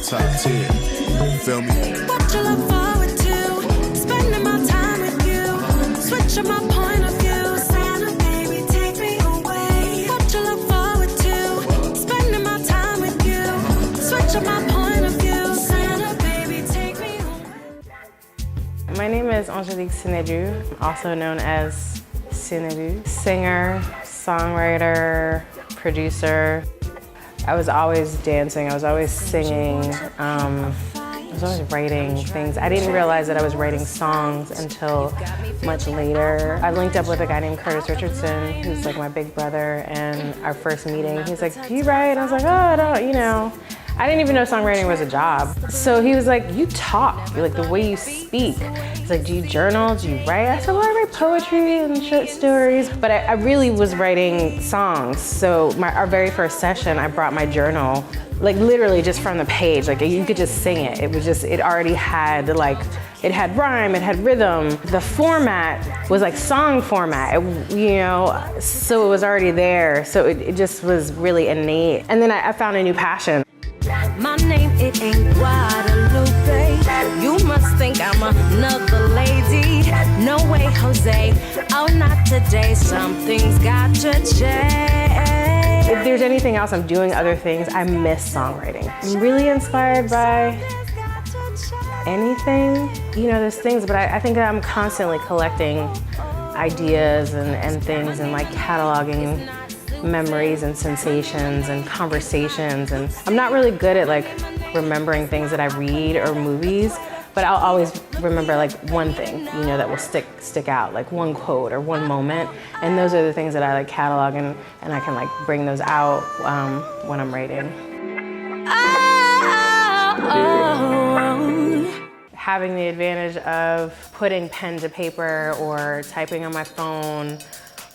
Top tier, feel me? What you look forward to, spending my time with you, switching my point of view, Santa baby take me away. What you look forward to, spending my time with you, switching my point of view, Santa baby take me away. My name is Angelique Cinelu, also known as Cinelu. Singer, songwriter, producer. I was always dancing, I was always singing, I was always writing things. I didn't realize that I was writing songs until much later. I linked up with a guy named Curtis Richardson, who's like my big brother, and our first meeting, he's like, do you write? And I was like, oh, I don't, you know. I didn't even know songwriting was a job. So he was like, you talk, like the way you speak. He's like, do you journal, do you write? I said, well, I write poetry and short stories. But I really was writing songs. So our very first session, I brought my journal, like literally just from the page. Like you could just sing it. It was just, it already had like, it had rhyme, it had rhythm. The format was like song format, you know, so it was already there. So it just was really innate. And then I found a new passion. My name, it ain't Guadalupe. You must think I'm another lady. No way, Jose. Oh, not today. Something's got to change. If there's anything else I'm doing, other things, I miss songwriting. I'm really inspired by anything. You know, there's things, but I think that I'm constantly collecting ideas and things and like cataloging memories and sensations and conversations. And I'm not really good at like remembering things that I read or movies, but I'll always remember like one thing, you know, that will stick out, like one quote or one moment. And those are the things that I like catalog and I can like bring those out when I'm writing. Having the advantage of putting pen to paper or typing on my phone,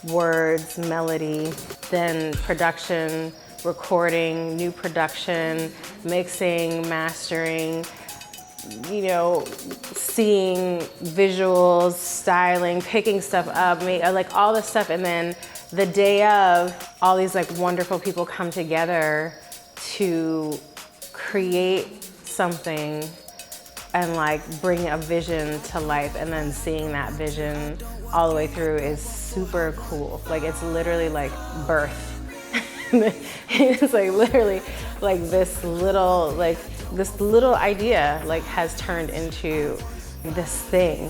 words, melody, then production, recording, new production, mixing, mastering, you know, seeing visuals, styling, picking stuff up, like all this stuff. And then the day of, all these like wonderful people come together to create something and like bring a vision to life, and then seeing that vision all the way through is super cool. Like it's literally like birth. It's like literally like this little idea like has turned into this thing,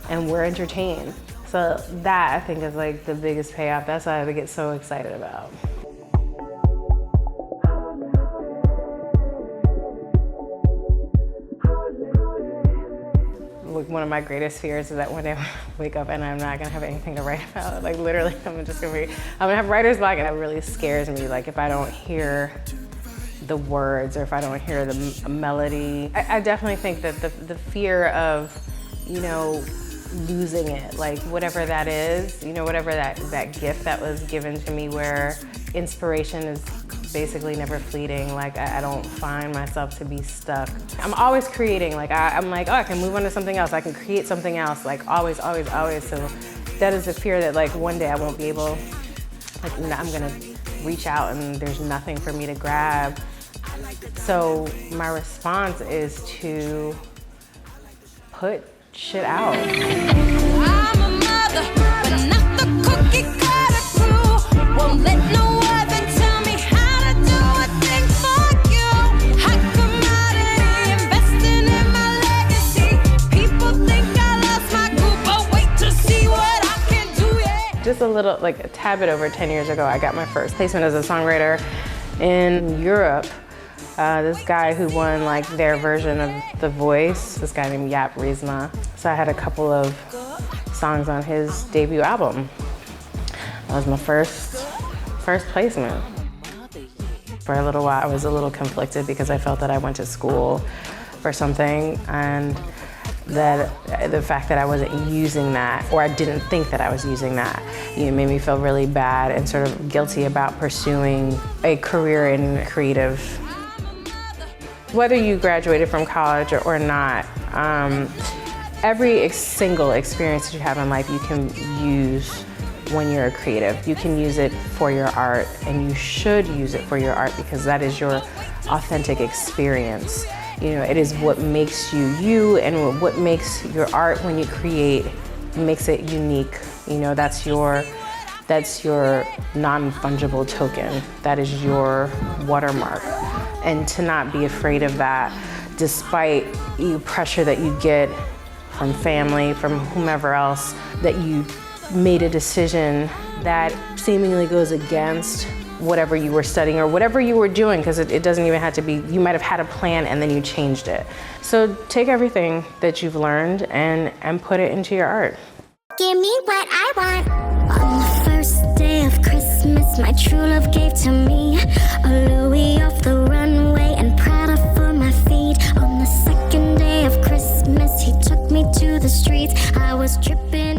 and we're entertained. So that I think is like the biggest payoff. That's what I get so excited about. One of my greatest fears is that one day I wake up and I'm not gonna have anything to write about. Like literally, I'm gonna have writer's block, and it really scares me. Like if I don't hear the words or if I don't hear the melody. I definitely think that the fear of, you know, losing it, like whatever that is, you know, whatever that gift that was given to me, where inspiration is basically never fleeting. Like I don't find myself to be stuck. I'm always creating. Like I'm like, oh, I can move on to something else. I can create something else. Like always, always, always. So that is the fear that like one day I won't be able, like I'm gonna reach out and there's nothing for me to grab. So my response is to put shit out. I'm a mother, but not the cookie cutter crew. Won't let no other tell me how to do a thing for you. High commodity, investing in my legacy. People think I lost my cool, but wait to see what I can do, yeah. Just a little, like a tad bit over 10 years ago, I got my first placement as a songwriter in Europe. This guy who won like their version of The Voice, this guy named Yap Rizma. So I had a couple of songs on his debut album. That was my first placement. For a little while, I was a little conflicted because I felt that I went to school for something, and that the fact that I wasn't using that, or I didn't think that I was using that, made me feel really bad and sort of guilty about pursuing a career in creative. Whether you graduated from college or not, every single experience that you have in life you can use when you're a creative. You can use it for your art, and you should use it for your art because that is your authentic experience. It is what makes you you, and what makes your art when you create makes it unique. That's your non-fungible token. That is your watermark. And to not be afraid of that, despite pressure that you get from family, from whomever else, that you made a decision that seemingly goes against whatever you were studying or whatever you were doing, because it doesn't even have to be, you might have had a plan and then you changed it. So take everything that you've learned and put it into your art. Give me what I want. On the first day of Christmas, my true love gave to me a Louis off the runway and Prada for my feet. On the second day of Christmas, he took me to the streets. I was dripping